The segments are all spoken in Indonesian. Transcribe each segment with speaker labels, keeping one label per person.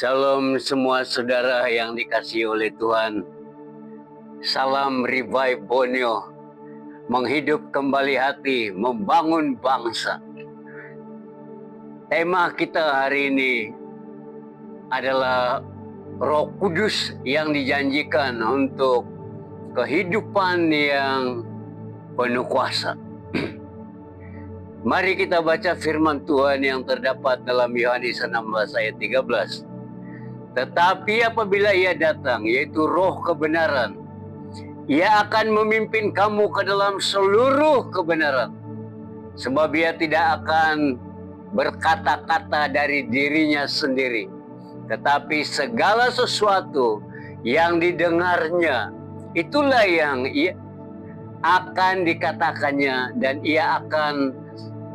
Speaker 1: Shalom semua saudara yang dikasihi oleh Tuhan. Salam Revive Bonyo, menghidup kembali hati, membangun bangsa. Tema kita hari ini adalah Roh Kudus yang dijanjikan untuk kehidupan yang penuh kuasa. Mari kita baca firman Tuhan yang terdapat dalam Yohanes 16 ayat 13. Tetapi apabila Ia datang, yaitu Roh kebenaran, Ia akan memimpin kamu ke dalam seluruh kebenaran. Sebab Ia tidak akan berkata-kata dari dirinya sendiri, tetapi segala sesuatu yang didengarnya, itulah yang Ia akan dikatakannya, dan Ia akan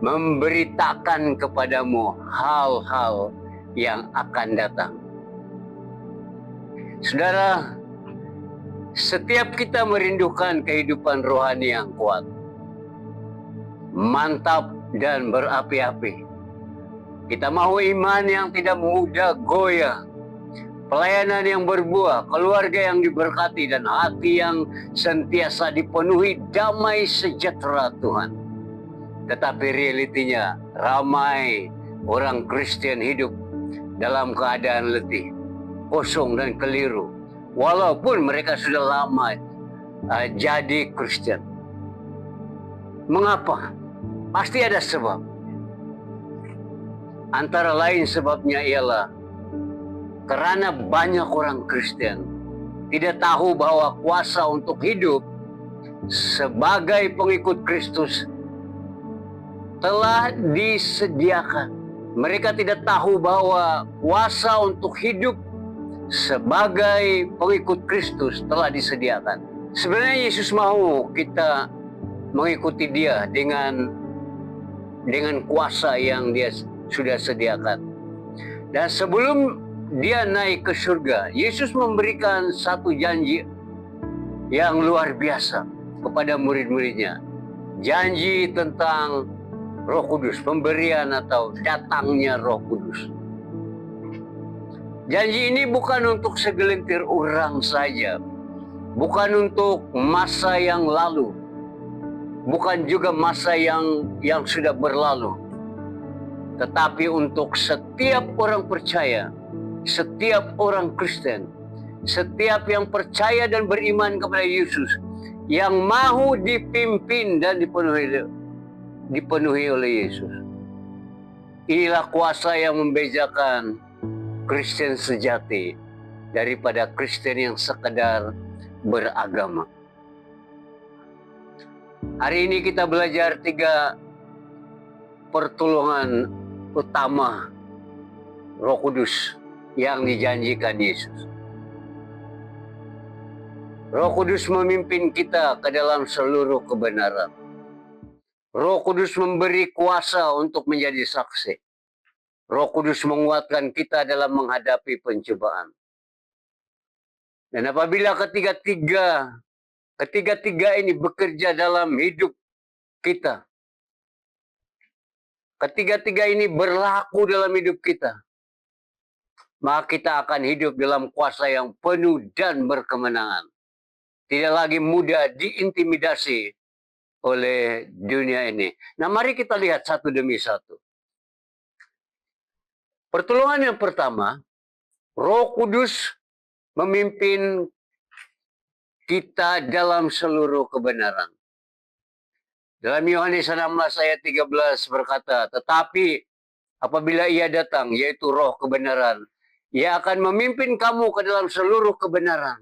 Speaker 1: memberitakan kepadamu hal-hal yang akan datang. Saudara, setiap kita merindukan kehidupan rohani yang kuat, mantap dan berapi-api. Kita mau iman yang tidak mudah goyah, pelayanan yang berbuah, keluarga yang diberkati, dan hati yang sentiasa dipenuhi damai sejahtera Tuhan. Tetapi realitinya, ramai orang Kristen hidup dalam keadaan letih, kosong dan keliru, walaupun mereka sudah lama jadi Kristen. Mengapa? Pasti ada sebab. Antara lain sebabnya ialah karena banyak orang Kristen tidak tahu bahwa kuasa untuk hidup sebagai pengikut Kristus telah disediakan. Mereka tidak tahu bahwa kuasa untuk hidup sebagai pengikut Kristus telah disediakan. Sebenarnya Yesus mau kita mengikuti Dia dengan kuasa yang Dia sudah sediakan. Dan sebelum Dia naik ke surga, Yesus memberikan satu janji yang luar biasa kepada murid-muridnya. Janji tentang Roh Kudus, pemberian atau datangnya Roh Kudus. Janji ini bukan untuk segelintir orang saja, bukan untuk masa yang lalu, bukan juga masa yang sudah berlalu, tetapi untuk setiap orang percaya, setiap orang Kristen, setiap yang percaya dan beriman kepada Yesus, yang mau dipimpin dan dipenuhi oleh Yesus. Inilah kuasa yang membedakan Kristen sejati daripada Kristen yang sekedar beragama. Hari ini kita belajar 3 pertolongan utama Roh Kudus yang dijanjikan Yesus. Roh Kudus memimpin kita ke dalam seluruh kebenaran. Roh Kudus memberi kuasa untuk menjadi saksi. Roh Kudus menguatkan kita dalam menghadapi pencobaan. Dan apabila ketiga-tiga ini bekerja dalam hidup kita, ketiga-tiga ini berlaku dalam hidup kita, maka kita akan hidup dalam kuasa yang penuh dan berkemenangan. Tidak lagi mudah diintimidasi oleh dunia ini. Nah, mari kita lihat satu demi satu. Pertolongan yang pertama, Roh Kudus memimpin kita dalam seluruh kebenaran. Dalam Yohanes 16 ayat 13 berkata, tetapi apabila Ia datang, yaitu Roh kebenaran, Ia akan memimpin kamu ke dalam seluruh kebenaran.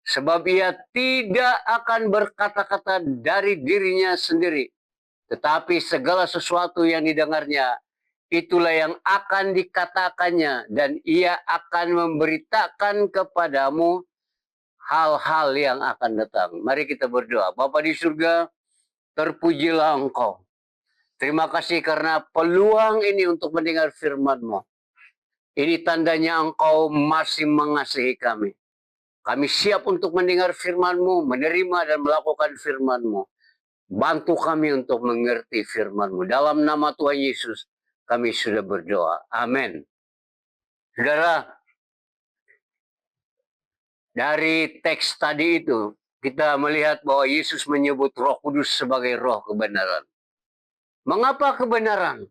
Speaker 1: Sebab Ia tidak akan berkata-kata dari dirinya sendiri, tetapi segala sesuatu yang didengarnya, itulah yang akan dikatakannya, dan Ia akan memberitakan kepadamu hal-hal yang akan datang. Mari kita berdoa. Bapa di surga, terpujilah Engkau. Terima kasih karena peluang ini untuk mendengar firman-Mu. Ini tandanya Engkau masih mengasihi kami. Kami siap untuk mendengar firman-Mu, menerima dan melakukan firman-Mu. Bantu kami untuk mengerti firman-Mu. Dalam nama Tuhan Yesus, kami sudah berdoa. Amin. Saudara, Dari teks tadi itu, kita melihat bahwa Yesus menyebut Roh Kudus sebagai roh kebenaran. Mengapa kebenaran?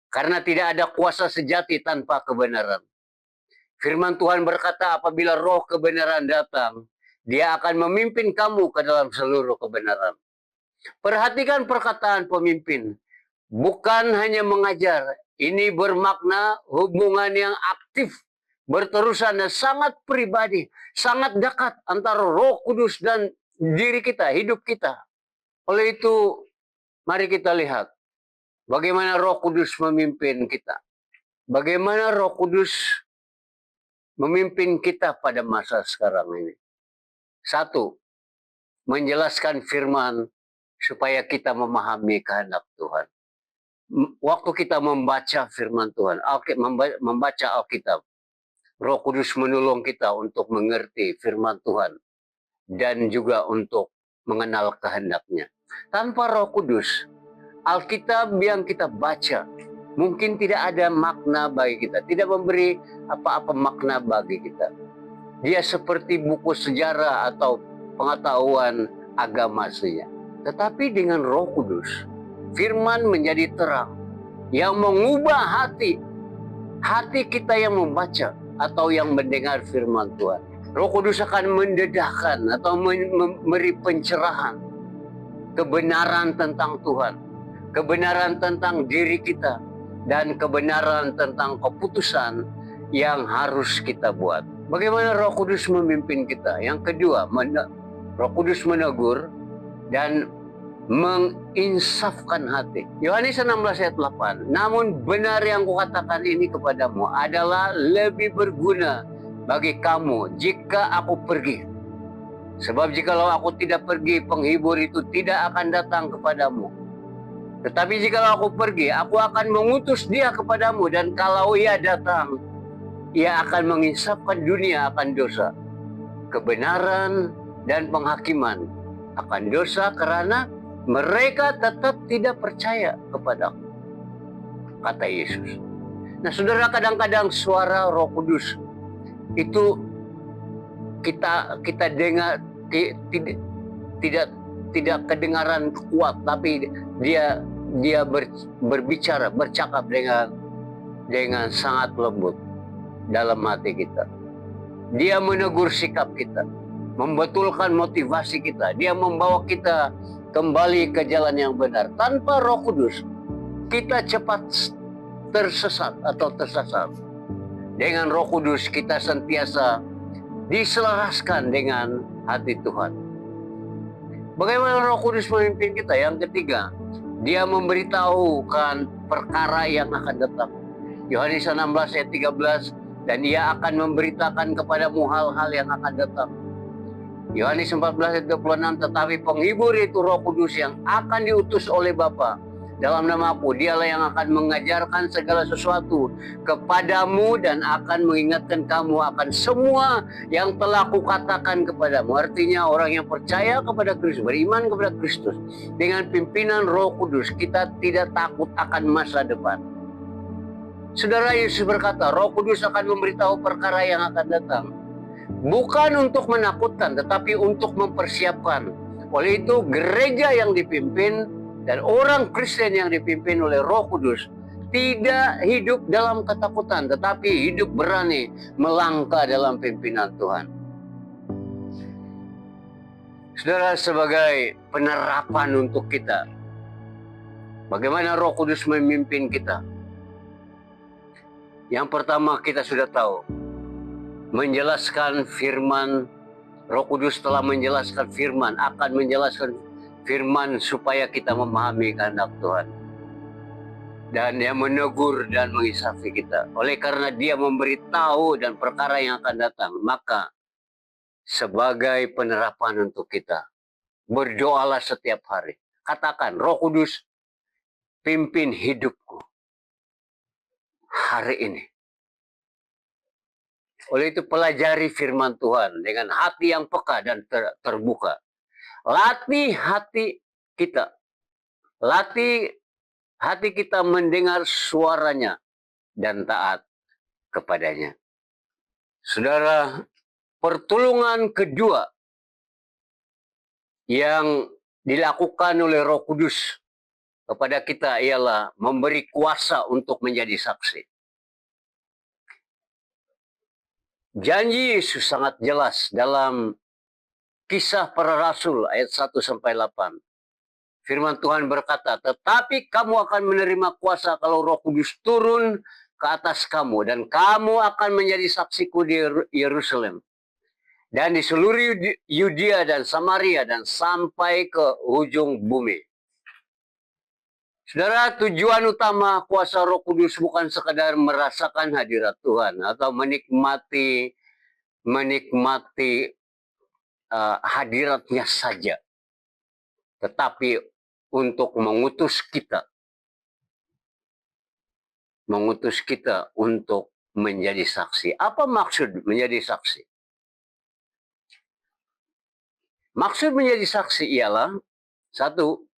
Speaker 1: Karena tidak ada kuasa sejati tanpa kebenaran. Firman Tuhan berkata, apabila roh kebenaran datang, dia akan memimpin kamu ke dalam seluruh kebenaran. Perhatikan perkataan pemimpin. Bukan hanya mengajar. Ini bermakna hubungan yang aktif, berterusan dan sangat pribadi, sangat dekat antara Roh Kudus dan diri kita, hidup kita. Oleh itu, mari kita lihat bagaimana Roh Kudus memimpin kita. Bagaimana Roh Kudus memimpin kita pada masa sekarang ini. Satu, menjelaskan firman supaya kita memahami kehendak Tuhan. Waktu kita membaca firman Tuhan, membaca Alkitab, Roh Kudus menolong kita untuk mengerti firman Tuhan dan juga untuk mengenal kehendaknya. Tanpa Roh Kudus, Alkitab yang kita baca mungkin tidak ada makna bagi kita, tidak memberi apa-apa makna bagi kita. Dia seperti buku sejarah atau pengetahuan agama saja. Tetapi dengan Roh Kudus, firman menjadi terang yang mengubah hati kita yang membaca atau yang mendengar firman Tuhan. Roh Kudus akan mendedahkan atau memberi pencerahan kebenaran tentang Tuhan, kebenaran tentang diri kita, dan kebenaran tentang keputusan yang harus kita buat. Bagaimana Roh Kudus memimpin kita? Yang kedua, Roh Kudus menegur dan menginsafkan hati. Yohanes 16 ayat 8. Namun benar yang kukatakan ini kepadamu adalah lebih berguna bagi kamu jika aku pergi. Sebab jikalau aku tidak pergi, penghibur itu tidak akan datang kepadamu. Tetapi jikalau aku pergi, aku akan mengutus dia kepadamu, dan kalau ia datang, ia akan menginsafkan dunia akan dosa, kebenaran, dan penghakiman akan dosa karena mereka tetap tidak percaya kepadaku, kata Yesus. Nah, saudara, kadang-kadang suara Roh Kudus itu kita dengar tidak kedengaran kuat, tapi dia berbicara, bercakap dengan sangat lembut dalam hati kita. Dia menegur sikap kita, membetulkan motivasi kita. Dia membawa kita kembali ke jalan yang benar. Tanpa Roh Kudus, kita cepat tersesat atau tersasar. Dengan Roh Kudus, kita sentiasa diselaraskan dengan hati Tuhan. Bagaimana Roh Kudus memimpin kita? Yang ketiga, dia memberitahukan perkara yang akan datang. Yohanes 16 ayat 13, dan ia akan memberitakan kepadamu hal-hal yang akan datang. Yohanes 14 ayat 26, tetapi penghibur itu Roh Kudus yang akan diutus oleh Bapa dalam namaku, dialah yang akan mengajarkan segala sesuatu kepadamu dan akan mengingatkan kamu akan semua yang telah kukatakan kepadamu. Artinya orang yang percaya kepada Kristus, beriman kepada Kristus, dengan pimpinan Roh Kudus, kita tidak takut akan masa depan. Saudara, Yesus berkata, Roh Kudus akan memberitahu perkara yang akan datang. Bukan untuk menakutkan, tetapi untuk mempersiapkan. Oleh itu, gereja yang dipimpin dan orang Kristen yang dipimpin oleh Roh Kudus tidak hidup dalam ketakutan, tetapi hidup berani melangkah dalam pimpinan Tuhan. Saudara, sebagai penerapan untuk kita, bagaimana Roh Kudus memimpin kita? Yang pertama, kita sudah tahu, menjelaskan firman. Roh Kudus telah menjelaskan firman, akan menjelaskan firman supaya kita memahami kehendak Tuhan. Dan dia menegur dan mengisafi kita. Oleh karena dia memberitahu dan perkara yang akan datang, maka sebagai penerapan untuk kita, berdoalah setiap hari. Katakan, Roh Kudus, pimpin hidupku hari ini. Oleh itu, pelajari firman Tuhan dengan hati yang peka dan terbuka. Latih hati kita. Latih hati kita mendengar suaranya dan taat kepadanya. Saudara, pertolongan kedua yang dilakukan oleh Roh Kudus kepada kita ialah memberi kuasa untuk menjadi saksi. Janji Yesus sangat jelas dalam Kisah Para Rasul ayat 1-8. Firman Tuhan berkata, tetapi kamu akan menerima kuasa kalau Roh Kudus turun ke atas kamu, dan kamu akan menjadi saksiku di Yerusalem dan di seluruh Yudea dan Samaria dan sampai ke ujung bumi. Saudara, tujuan utama kuasa Roh Kudus bukan sekadar merasakan hadirat Tuhan atau menikmati hadiratnya saja, tetapi untuk mengutus kita untuk menjadi saksi. Apa maksud menjadi saksi? Maksud menjadi saksi ialah satu,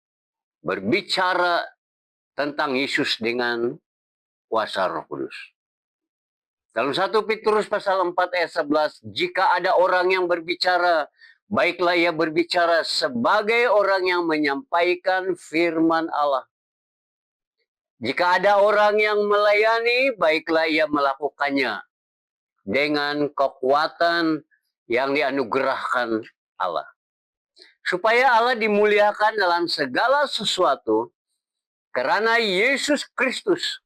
Speaker 1: berbicara tentang Yesus dengan kuasa Roh Kudus. Dalam 1 Petrus pasal 4 ayat 11, jika ada orang yang berbicara, baiklah ia berbicara sebagai orang yang menyampaikan firman Allah. Jika ada orang yang melayani, baiklah ia melakukannya dengan kekuatan yang dianugerahkan Allah. Supaya Allah dimuliakan dalam segala sesuatu, karena Yesus Kristus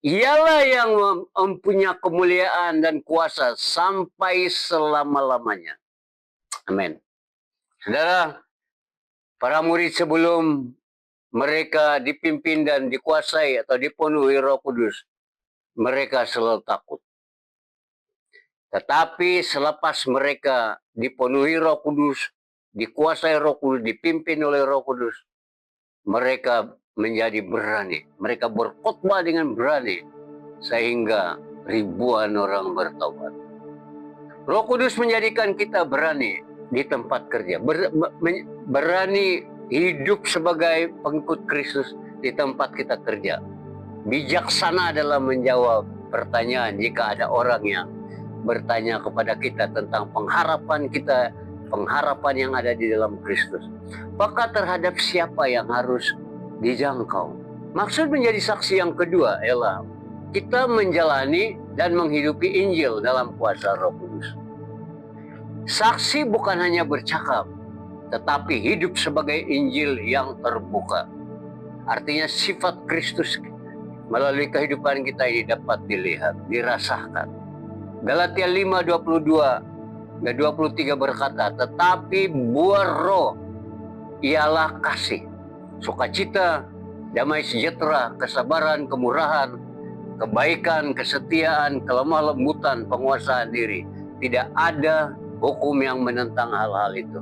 Speaker 1: ialah yang mempunyai kemuliaan dan kuasa sampai selama-lamanya. Amin. Saudara, para murid sebelum mereka dipimpin dan dikuasai atau dipenuhi Roh Kudus, mereka selalu takut. Tetapi selepas mereka dipenuhi Roh Kudus, dikuasai Roh Kudus, dipimpin oleh Roh Kudus, mereka menjadi berani. Mereka berkhotbah dengan berani sehingga ribuan orang bertobat. Roh Kudus menjadikan kita berani di tempat kerja, berani hidup sebagai pengikut Kristus di tempat kita kerja. Bijaksana dalam menjawab pertanyaan jika ada orang yang bertanya kepada kita tentang pengharapan kita, pengharapan yang ada di dalam Kristus. Maka terhadap siapa yang harus dijangkau. Maksud menjadi saksi yang kedua ialah kita menjalani dan menghidupi Injil dalam kuasa Roh Kudus. Saksi bukan hanya bercakap, tetapi hidup sebagai Injil yang terbuka. Artinya sifat Kristus melalui kehidupan kita ini dapat dilihat, dirasakan. Galatia 5:22 dan 23 berkata, tetapi buah roh ialah kasih, sukacita, damai sejahtera, kesabaran, kemurahan, kebaikan, kesetiaan, kelemah lembutan, penguasaan diri. Tidak ada hukum yang menentang hal-hal itu.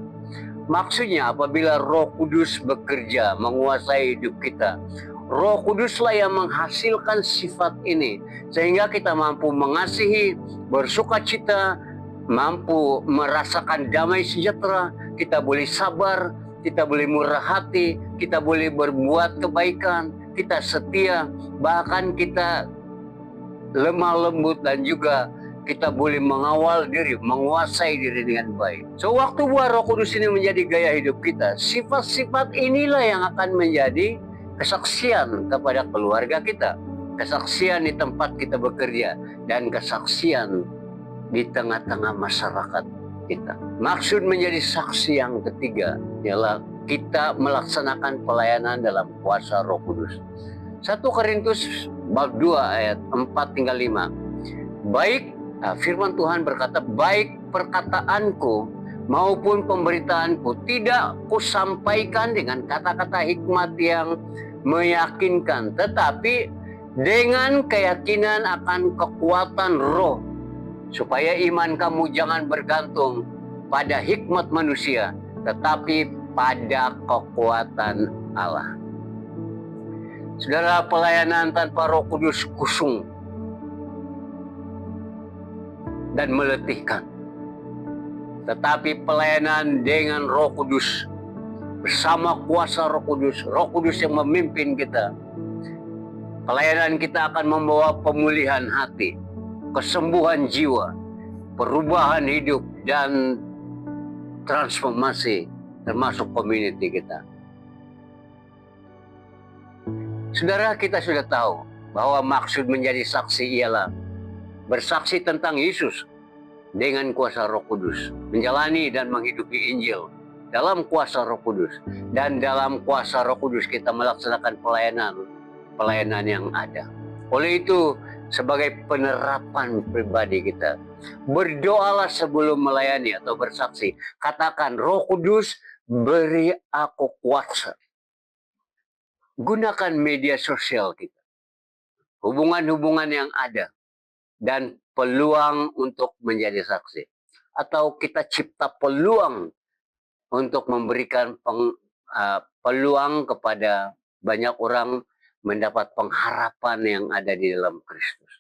Speaker 1: Maksudnya apabila Roh Kudus bekerja menguasai hidup kita, Roh Kuduslah yang menghasilkan sifat ini sehingga kita mampu mengasihi, bersukacita, mampu merasakan damai sejahtera, kita boleh sabar, kita boleh murah hati, kita boleh berbuat kebaikan, kita setia, bahkan kita lemah lembut dan juga kita boleh mengawal diri, menguasai diri dengan baik. So, waktu buah Roh Kudus ini menjadi gaya hidup kita, sifat-sifat inilah yang akan menjadi kesaksian kepada keluarga kita, kesaksian di tempat kita bekerja, dan kesaksian di tengah-tengah masyarakat kita. Maksud menjadi saksi yang ketiga ialah kita melaksanakan pelayanan dalam kuasa Roh Kudus. 1 Korintus bab 2 ayat 4-5. Baik, firman Tuhan berkata, baik perkataanku maupun pemberitaanku tidak kusampaikan dengan kata-kata hikmat yang meyakinkan, tetapi dengan keyakinan akan kekuatan roh, supaya iman kamu jangan bergantung pada hikmat manusia, tetapi pada kekuatan Allah. Saudara, pelayanan tanpa Roh Kudus kusung dan meletihkan. Tetapi pelayanan dengan Roh Kudus, bersama kuasa Roh Kudus yang memimpin kita, pelayanan kita akan membawa pemulihan hati, kesembuhan jiwa, perubahan hidup dan transformasi termasuk community kita. Saudara, kita sudah tahu bahwa maksud menjadi saksi ialah bersaksi tentang Yesus dengan kuasa Roh Kudus, menjalani dan menghidupi Injil dalam kuasa Roh Kudus, dan dalam kuasa Roh Kudus kita melaksanakan pelayanan yang ada. Oleh itu, sebagai penerapan pribadi kita, berdoalah sebelum melayani atau bersaksi. Katakan, Roh Kudus, beri aku kuasa. Gunakan media sosial kita, hubungan-hubungan yang ada, dan peluang untuk menjadi saksi. Atau kita cipta peluang untuk memberikan peluang kepada banyak orang mendapat pengharapan yang ada di dalam Kristus.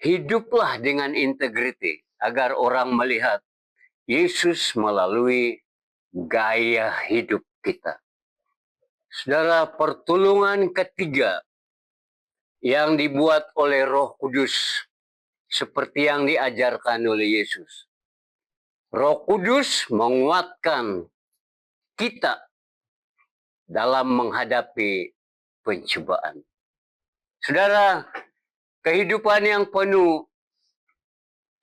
Speaker 1: Hiduplah dengan integriti agar orang melihat Yesus melalui gaya hidup kita. Saudara, pertolongan ketiga yang dibuat oleh Roh Kudus seperti yang diajarkan oleh Yesus. Roh Kudus menguatkan kita dalam menghadapi pencobaan. Saudara, kehidupan yang penuh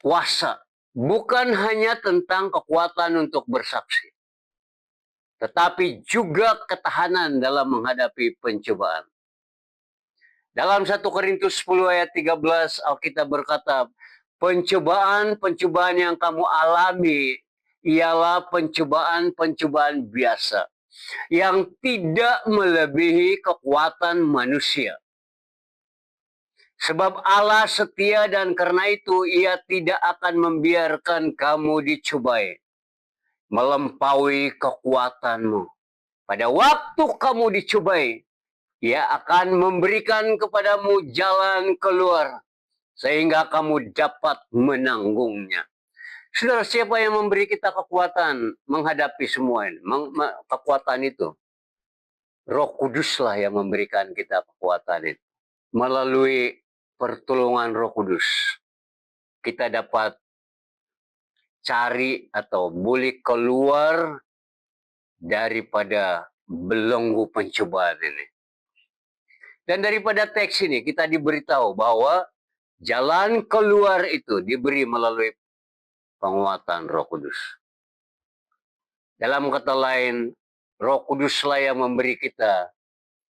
Speaker 1: kuasa bukan hanya tentang kekuatan untuk bersaksi, tetapi juga ketahanan dalam menghadapi pencobaan. Dalam 1 Korintus 10 ayat 13, Alkitab berkata, pencobaan-pencobaan yang kamu alami ialah pencobaan-pencobaan biasa yang tidak melebihi kekuatan manusia. Sebab Allah setia dan karena itu Ia tidak akan membiarkan kamu dicobai melampaui kekuatanmu. Pada waktu kamu dicobai, Ia akan memberikan kepadamu jalan keluar sehingga kamu dapat menanggungnya. Saudara, siapa yang memberi kita kekuatan menghadapi semua ini? Kekuatan itu. Roh Kuduslah yang memberikan kita kekuatan itu. Melalui pertolongan Roh Kudus, kita dapat cari atau boleh keluar daripada belenggu pencobaan ini. Dan daripada teks ini kita diberitahu bahwa jalan keluar itu diberi melalui penguatan Roh Kudus. Dalam kata lain, Roh Kuduslah yang memberi kita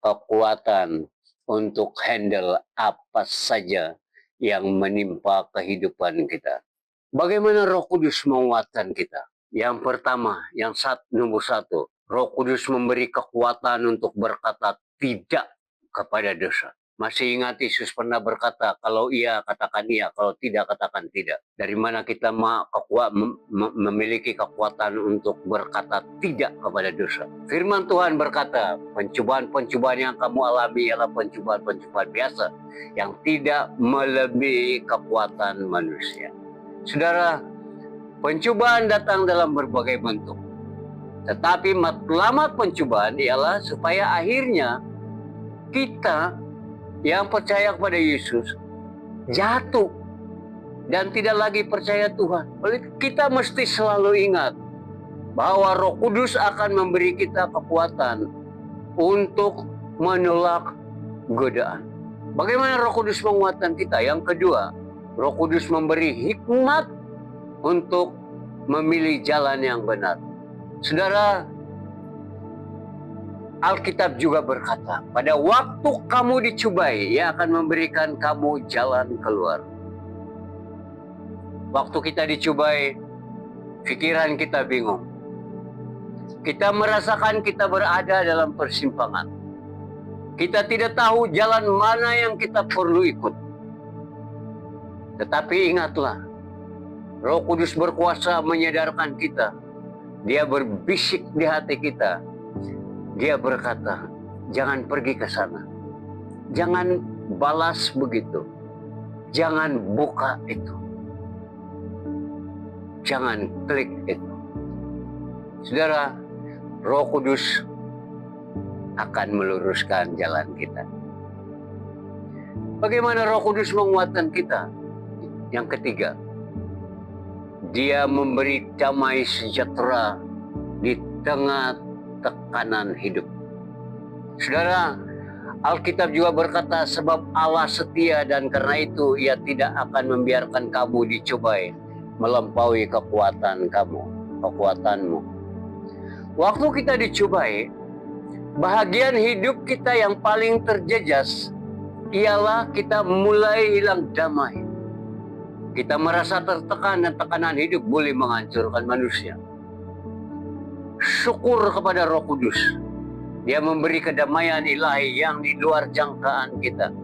Speaker 1: kekuatan untuk handle apa saja yang menimpa kehidupan kita. Bagaimana Roh Kudus menguatkan kita? Yang pertama, nomor satu, Roh Kudus memberi kekuatan untuk berkata tidak kepada dosa. Masih ingat Yesus pernah berkata, kalau iya katakan iya, kalau tidak katakan tidak. Dari mana kita memiliki kekuatan untuk berkata tidak kepada dosa? Firman Tuhan berkata, pencobaan-pencobaan yang kamu alami ialah pencobaan-pencobaan biasa yang tidak melebihi kekuatan manusia. Saudara, pencobaan datang dalam berbagai bentuk. Tetapi matlamat pencobaan ialah supaya akhirnya kita yang percaya kepada Yesus jatuh dan tidak lagi percaya Tuhan. Oleh kita mesti selalu ingat bahwa Roh Kudus akan memberi kita kekuatan untuk menolak godaan. Bagaimana Roh Kudus menguatkan kita? Yang kedua, Roh Kudus memberi hikmat untuk memilih jalan yang benar. Saudara, Alkitab juga berkata, pada waktu kamu dicobai, Ia akan memberikan kamu jalan keluar. Waktu kita dicobai, pikiran kita bingung. Kita merasakan kita berada dalam persimpangan. Kita tidak tahu jalan mana yang kita perlu ikut. Tetapi ingatlah, Roh Kudus berkuasa menyadarkan kita. Dia berbisik di hati kita. Dia berkata, jangan pergi ke sana. Jangan balas begitu. Jangan buka itu. Jangan klik itu. Saudara, Roh Kudus akan meluruskan jalan kita. Bagaimana Roh Kudus menguatkan kita? Yang ketiga, Dia memberi damai sejahtera di tengah tekanan hidup. Saudara, Alkitab juga berkata, sebab Allah setia dan karena itu Ia tidak akan membiarkan kamu dicobai melampaui kekuatanmu. Waktu kita dicobai, bahagian hidup kita yang paling terjejas ialah kita mulai hilang damai. Kita merasa tertekan dan tekanan hidup boleh menghancurkan manusia. Syukur kepada Roh Kudus. Dia memberi kedamaian ilahi yang di luar jangkaan kita.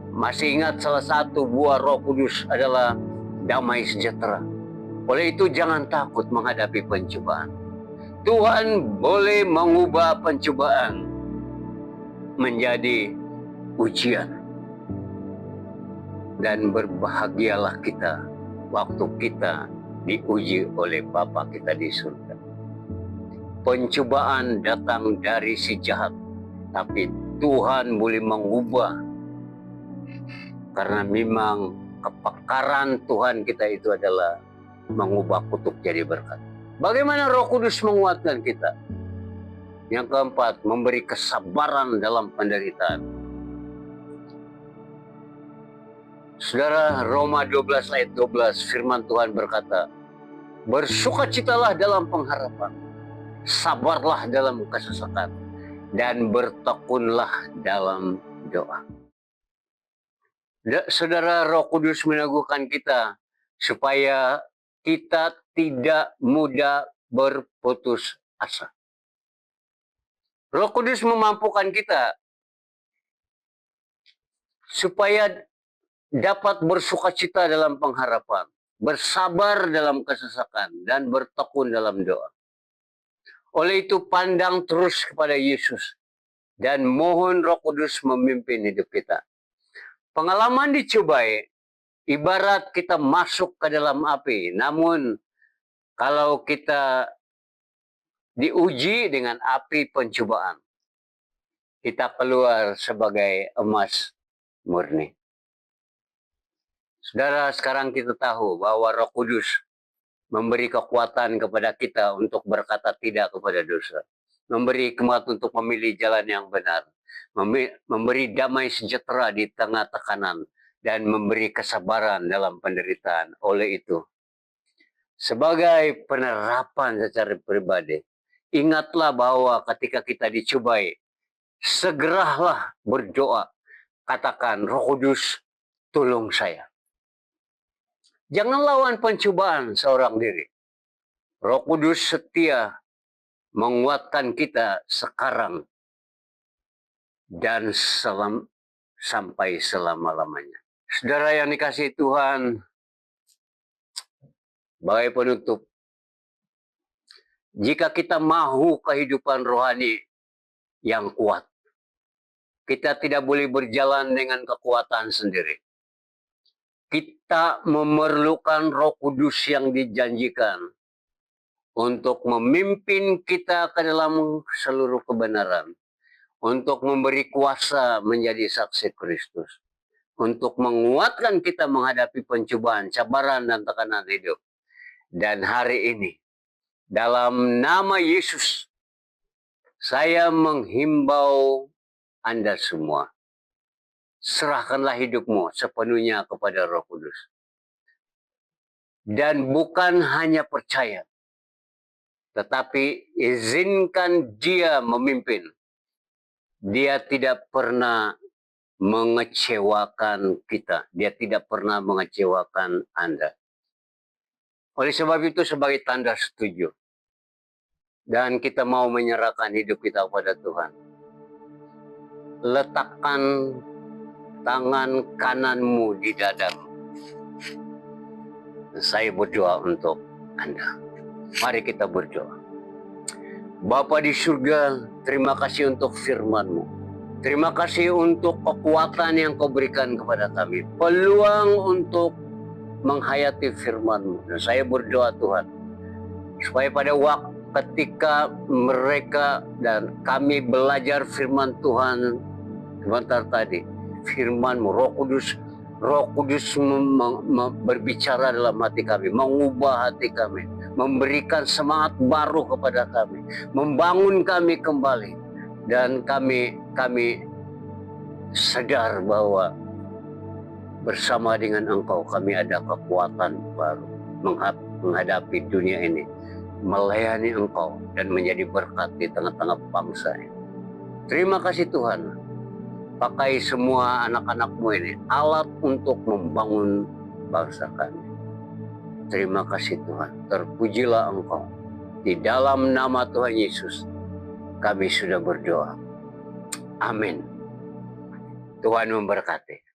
Speaker 1: Masih ingat salah satu buah Roh Kudus adalah damai sejahtera. Oleh itu jangan takut menghadapi pencobaan. Tuhan boleh mengubah pencobaan menjadi ujian. Dan berbahagialah kita waktu kita diuji oleh Bapa kita di surga. Pencobaan datang dari si jahat, tapi Tuhan boleh mengubah. Karena memang kepakaran Tuhan kita itu adalah mengubah kutuk jadi berkat. Bagaimana Roh Kudus menguatkan kita? Yang keempat, memberi kesabaran dalam penderitaan. Saudara, Roma 12 ayat 12 firman Tuhan berkata, bersukacitalah dalam pengharapan, sabarlah dalam kesesakan, dan bertekunlah dalam doa. Saudara, Roh Kudus meneguhkan kita supaya kita tidak mudah berputus asa. Roh Kudus memampukan kita supaya dapat bersukacita dalam pengharapan, bersabar dalam kesesakan, dan bertekun dalam doa. Oleh itu pandang terus kepada Yesus dan mohon Roh Kudus memimpin hidup kita. Pengalaman dicobai ibarat kita masuk ke dalam api, namun kalau kita diuji dengan api pencobaan, kita keluar sebagai emas murni. Saudara, sekarang kita tahu bahwa Roh Kudus memberi kekuatan kepada kita untuk berkata tidak kepada dosa. Memberi hikmat untuk memilih jalan yang benar. Memberi damai sejahtera di tengah tekanan. Dan memberi kesabaran dalam penderitaan. Oleh itu, sebagai penerapan secara pribadi, ingatlah bahwa ketika kita dicobai, segeralah berdoa. Katakan, Roh Kudus, tolong saya. Jangan lawan pencobaan seorang diri. Roh Kudus setia menguatkan kita sekarang dan sampai selama-lamanya. Saudara yang dikasihi Tuhan, sebagai penutup, jika kita mahu kehidupan rohani yang kuat, kita tidak boleh berjalan dengan kekuatan sendiri. Kita memerlukan Roh Kudus yang dijanjikan untuk memimpin kita ke dalam seluruh kebenaran, untuk memberi kuasa menjadi saksi Kristus, untuk menguatkan kita menghadapi pencobaan, cabaran, dan tekanan hidup. Dan hari ini, dalam nama Yesus, saya menghimbau Anda semua, serahkanlah hidupmu sepenuhnya kepada Roh Kudus. Dan bukan hanya percaya, tetapi izinkan Dia memimpin. Dia tidak pernah mengecewakan kita. Dia tidak pernah mengecewakan Anda. Oleh sebab itu, sebagai tanda setuju, dan kita mau menyerahkan hidup kita kepada Tuhan, letakkan tangan kananmu di dadamu. Saya berdoa untuk Anda. Mari kita berdoa. Bapa di surga, terima kasih untuk firman-Mu. Terima kasih untuk kekuatan yang Kau berikan kepada kami. Peluang untuk menghayati firman-Mu. Dan saya berdoa Tuhan, supaya pada waktu ketika mereka dan kami belajar firman Tuhan sebentar tadi, firman-Mu, Roh Kudus Roh Kudus berbicara dalam hati kami, mengubah hati kami, memberikan semangat baru kepada kami, membangun kami kembali, dan kami sadar bahwa bersama dengan Engkau kami ada kekuatan baru menghadapi dunia ini, melayani Engkau dan menjadi berkat di tengah-tengah bangsa ini. Terima kasih Tuhan. Pakai semua anak-anak-Mu ini alat untuk membangun bangsa kami. Terima kasih Tuhan. Terpujilah Engkau. Di dalam nama Tuhan Yesus kami sudah berdoa. Amin. Tuhan memberkati.